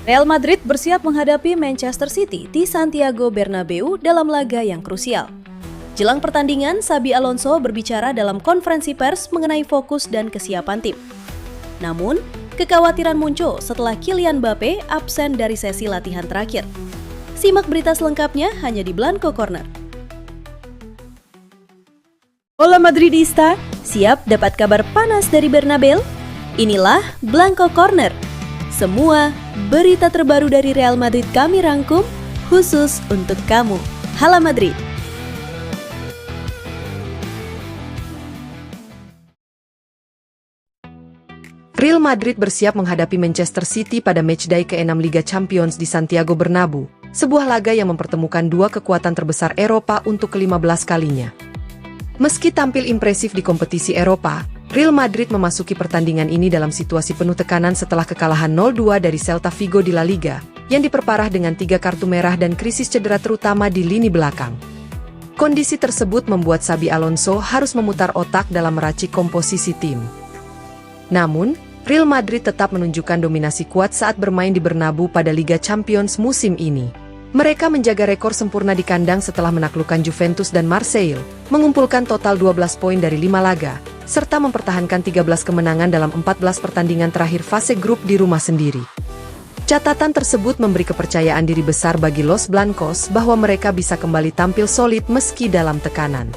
Real Madrid bersiap menghadapi Manchester City di Santiago Bernabeu dalam laga yang krusial. Jelang pertandingan, Xabi Alonso berbicara dalam konferensi pers mengenai fokus dan kesiapan tim. Namun, kekhawatiran muncul setelah Kylian Mbappe absen dari sesi latihan terakhir. Simak berita selengkapnya hanya di Blanco Corner. Hola Madridista, siap dapat kabar panas dari Bernabeu? Inilah Blanco Corner. Semua berita terbaru dari Real Madrid kami rangkum khusus untuk kamu. Hala Madrid. Real Madrid bersiap menghadapi Manchester City pada matchday ke-6 Liga Champions di Santiago Bernabeu, sebuah laga yang mempertemukan dua kekuatan terbesar Eropa untuk ke-15 kalinya. Meski tampil impresif di kompetisi Eropa, Real Madrid memasuki pertandingan ini dalam situasi penuh tekanan setelah kekalahan 0-2 dari Celta Vigo di La Liga, yang diperparah dengan 3 kartu merah dan krisis cedera terutama di lini belakang. Kondisi tersebut membuat Xabi Alonso harus memutar otak dalam meracik komposisi tim. Namun, Real Madrid tetap menunjukkan dominasi kuat saat bermain di Bernabeu pada Liga Champions musim ini. Mereka menjaga rekor sempurna di kandang setelah menaklukkan Juventus dan Marseille, mengumpulkan total 12 poin dari 5 laga, serta mempertahankan 13 kemenangan dalam 14 pertandingan terakhir fase grup di rumah sendiri. Catatan tersebut memberi kepercayaan diri besar bagi Los Blancos bahwa mereka bisa kembali tampil solid meski dalam tekanan.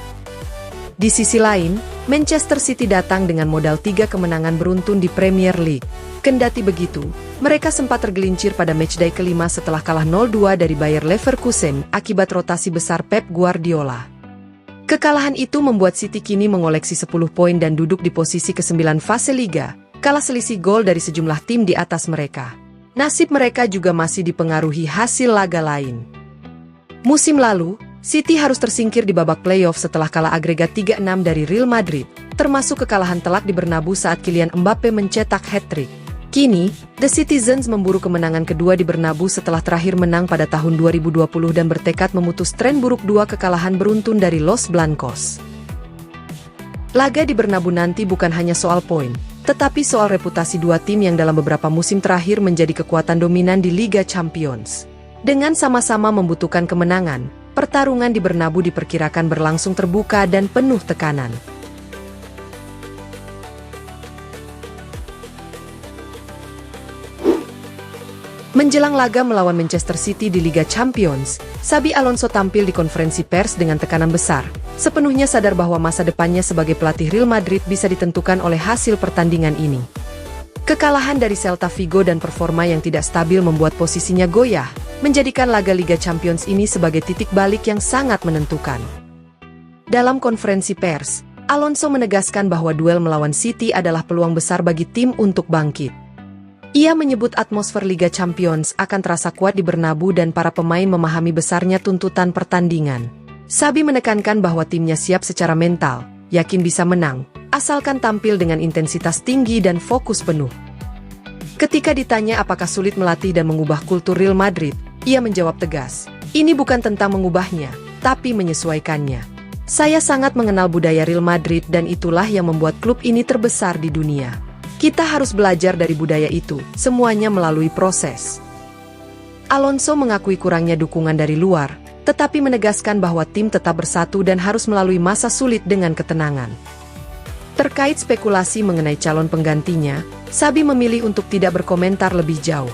Di sisi lain, Manchester City datang dengan modal 3 kemenangan beruntun di Premier League. Kendati begitu, mereka sempat tergelincir pada matchday kelima setelah kalah 0-2 dari Bayer Leverkusen akibat rotasi besar Pep Guardiola. Kekalahan itu membuat City kini mengoleksi 10 poin dan duduk di posisi ke-9 fase Liga, kalah selisih gol dari sejumlah tim di atas mereka. Nasib mereka juga masih dipengaruhi hasil laga lain. Musim lalu, City harus tersingkir di babak playoff setelah kalah agregat 3-6 dari Real Madrid, termasuk kekalahan telak di Bernabeu saat Kylian Mbappe mencetak hat-trick. Kini, The Citizens memburu kemenangan kedua di Bernabeu setelah terakhir menang pada tahun 2020 dan bertekad memutus tren buruk 2 kekalahan beruntun dari Los Blancos. Laga di Bernabeu nanti bukan hanya soal poin, tetapi soal reputasi dua tim yang dalam beberapa musim terakhir menjadi kekuatan dominan di Liga Champions. Dengan sama-sama membutuhkan kemenangan, pertarungan di Bernabeu diperkirakan berlangsung terbuka dan penuh tekanan. Menjelang laga melawan Manchester City di Liga Champions, Xabi Alonso tampil di konferensi pers dengan tekanan besar, sepenuhnya sadar bahwa masa depannya sebagai pelatih Real Madrid bisa ditentukan oleh hasil pertandingan ini. Kekalahan dari Celta Vigo dan performa yang tidak stabil membuat posisinya goyah, menjadikan laga Liga Champions ini sebagai titik balik yang sangat menentukan. Dalam konferensi pers, Alonso menegaskan bahwa duel melawan City adalah peluang besar bagi tim untuk bangkit. Ia menyebut atmosfer Liga Champions akan terasa kuat di Bernabeu dan para pemain memahami besarnya tuntutan pertandingan. Xabi menekankan bahwa timnya siap secara mental, yakin bisa menang, asalkan tampil dengan intensitas tinggi dan fokus penuh. Ketika ditanya apakah sulit melatih dan mengubah kultur Real Madrid, ia menjawab tegas, "Ini bukan tentang mengubahnya, tapi menyesuaikannya. Saya sangat mengenal budaya Real Madrid dan itulah yang membuat klub ini terbesar di dunia. Kita harus belajar dari budaya itu, semuanya melalui proses." Alonso mengakui kurangnya dukungan dari luar, tetapi menegaskan bahwa tim tetap bersatu dan harus melalui masa sulit dengan ketenangan. Terkait spekulasi mengenai calon penggantinya, Xabi memilih untuk tidak berkomentar lebih jauh.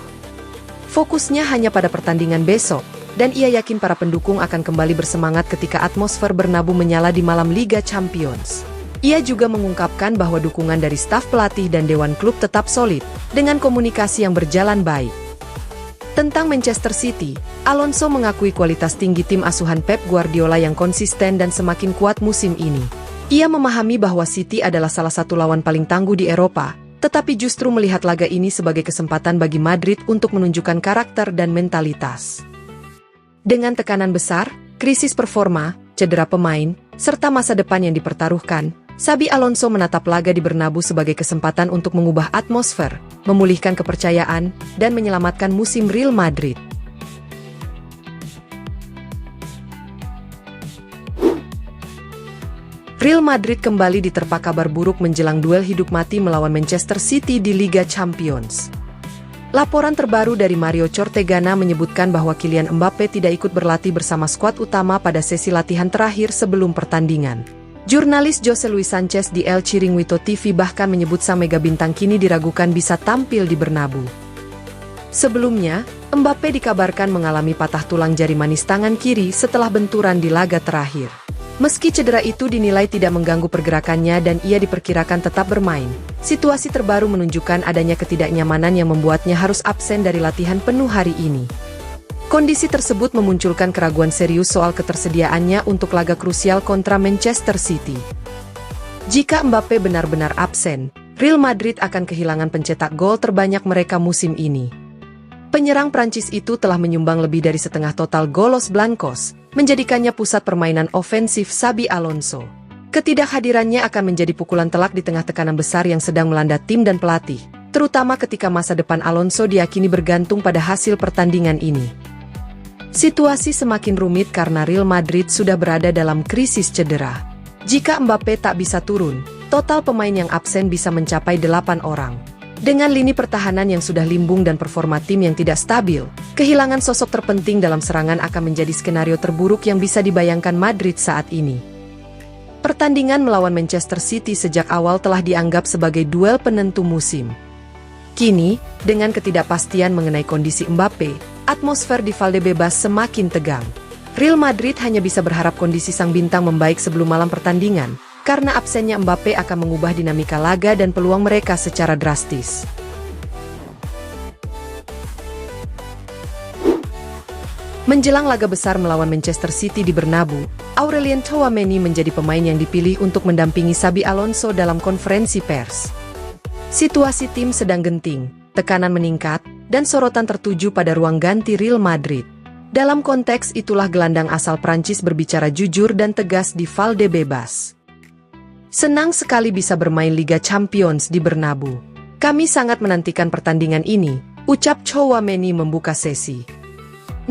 Fokusnya hanya pada pertandingan besok, dan ia yakin para pendukung akan kembali bersemangat ketika atmosfer Bernabeu menyala di malam Liga Champions. Ia juga mengungkapkan bahwa dukungan dari staf pelatih dan dewan klub tetap solid, dengan komunikasi yang berjalan baik. Tentang Manchester City, Alonso mengakui kualitas tinggi tim asuhan Pep Guardiola yang konsisten dan semakin kuat musim ini. Ia memahami bahwa City adalah salah satu lawan paling tangguh di Eropa, tetapi justru melihat laga ini sebagai kesempatan bagi Madrid untuk menunjukkan karakter dan mentalitas. Dengan tekanan besar, krisis performa, cedera pemain, serta masa depan yang dipertaruhkan, Xabi Alonso menatap laga di Bernabeu sebagai kesempatan untuk mengubah atmosfer, memulihkan kepercayaan, dan menyelamatkan musim Real Madrid. Real Madrid kembali diterpa kabar buruk menjelang duel hidup mati melawan Manchester City di Liga Champions. Laporan terbaru dari Mario Cortegana menyebutkan bahwa Kylian Mbappe tidak ikut berlatih bersama skuad utama pada sesi latihan terakhir sebelum pertandingan. Jurnalis Jose Luis Sanchez di El Chiringuito TV bahkan menyebut sang mega bintang kini diragukan bisa tampil di Bernabeu. Sebelumnya, Mbappe dikabarkan mengalami patah tulang jari manis tangan kiri setelah benturan di laga terakhir. Meski cedera itu dinilai tidak mengganggu pergerakannya dan ia diperkirakan tetap bermain, situasi terbaru menunjukkan adanya ketidaknyamanan yang membuatnya harus absen dari latihan penuh hari ini. Kondisi tersebut memunculkan keraguan serius soal ketersediaannya untuk laga krusial kontra Manchester City. Jika Mbappe benar-benar absen, Real Madrid akan kehilangan pencetak gol terbanyak mereka musim ini. Penyerang Prancis itu telah menyumbang lebih dari setengah total gol Los Blancos, menjadikannya pusat permainan ofensif Xabi Alonso. Ketidakhadirannya akan menjadi pukulan telak di tengah tekanan besar yang sedang melanda tim dan pelatih, terutama ketika masa depan Alonso diakini bergantung pada hasil pertandingan ini. Situasi semakin rumit karena Real Madrid sudah berada dalam krisis cedera. Jika Mbappe tak bisa turun, total pemain yang absen bisa mencapai 8 orang. Dengan lini pertahanan yang sudah limbung dan performa tim yang tidak stabil, kehilangan sosok terpenting dalam serangan akan menjadi skenario terburuk yang bisa dibayangkan Madrid saat ini. Pertandingan melawan Manchester City sejak awal telah dianggap sebagai duel penentu musim. Kini, dengan ketidakpastian mengenai kondisi Mbappe, atmosfer di Valdebebas semakin tegang. Real Madrid hanya bisa berharap kondisi sang bintang membaik sebelum malam pertandingan, karena absennya Mbappe akan mengubah dinamika laga dan peluang mereka secara drastis. Menjelang laga besar melawan Manchester City di Bernabeu, Aurelien Tchouaméni menjadi pemain yang dipilih untuk mendampingi Xabi Alonso dalam konferensi pers. Situasi tim sedang genting, tekanan meningkat, dan sorotan tertuju pada ruang ganti Real Madrid. Dalam konteks itulah gelandang asal Prancis berbicara jujur dan tegas di Valdebebas. Senang sekali bisa bermain Liga Champions di Bernabeu. Kami sangat menantikan pertandingan ini, ucap Tchouaméni membuka sesi.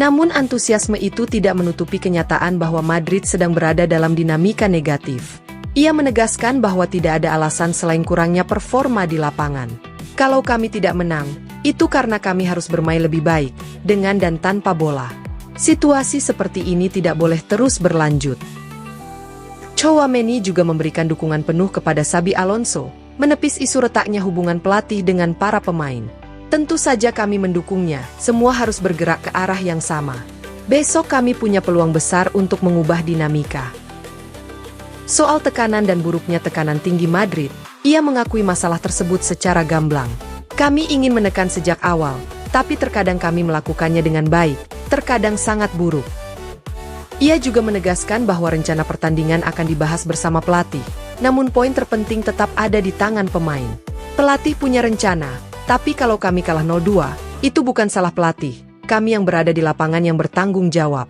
Namun antusiasme itu tidak menutupi kenyataan bahwa Madrid sedang berada dalam dinamika negatif. Ia menegaskan bahwa tidak ada alasan selain kurangnya performa di lapangan. Kalau kami tidak menang, itu karena kami harus bermain lebih baik, dengan dan tanpa bola. Situasi seperti ini tidak boleh terus berlanjut. Tchouaméni juga memberikan dukungan penuh kepada Xabi Alonso, menepis isu retaknya hubungan pelatih dengan para pemain. Tentu saja kami mendukungnya, semua harus bergerak ke arah yang sama. Besok kami punya peluang besar untuk mengubah dinamika. Soal tekanan dan buruknya tekanan tinggi Madrid, ia mengakui masalah tersebut secara gamblang. Kami ingin menekan sejak awal, tapi terkadang kami melakukannya dengan baik, terkadang sangat buruk. Ia juga menegaskan bahwa rencana pertandingan akan dibahas bersama pelatih, namun poin terpenting tetap ada di tangan pemain. Pelatih punya rencana, tapi kalau kami kalah 0-2, itu bukan salah pelatih, kami yang berada di lapangan yang bertanggung jawab.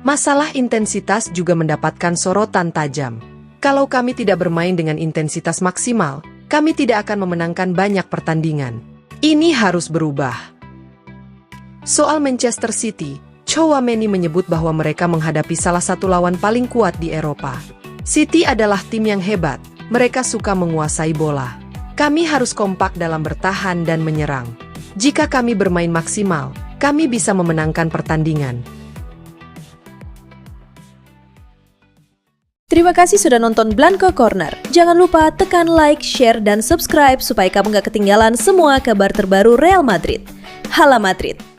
Masalah intensitas juga mendapatkan sorotan tajam. Kalau kami tidak bermain dengan intensitas maksimal, kami tidak akan memenangkan banyak pertandingan. Ini harus berubah. Soal Manchester City, Tchouaméni menyebut bahwa mereka menghadapi salah satu lawan paling kuat di Eropa. City adalah tim yang hebat, mereka suka menguasai bola. Kami harus kompak dalam bertahan dan menyerang. Jika kami bermain maksimal, kami bisa memenangkan pertandingan. Terima kasih sudah nonton Blanco Corner. Jangan lupa tekan like, share, dan subscribe supaya kamu gak ketinggalan semua kabar terbaru Real Madrid. Hala Madrid!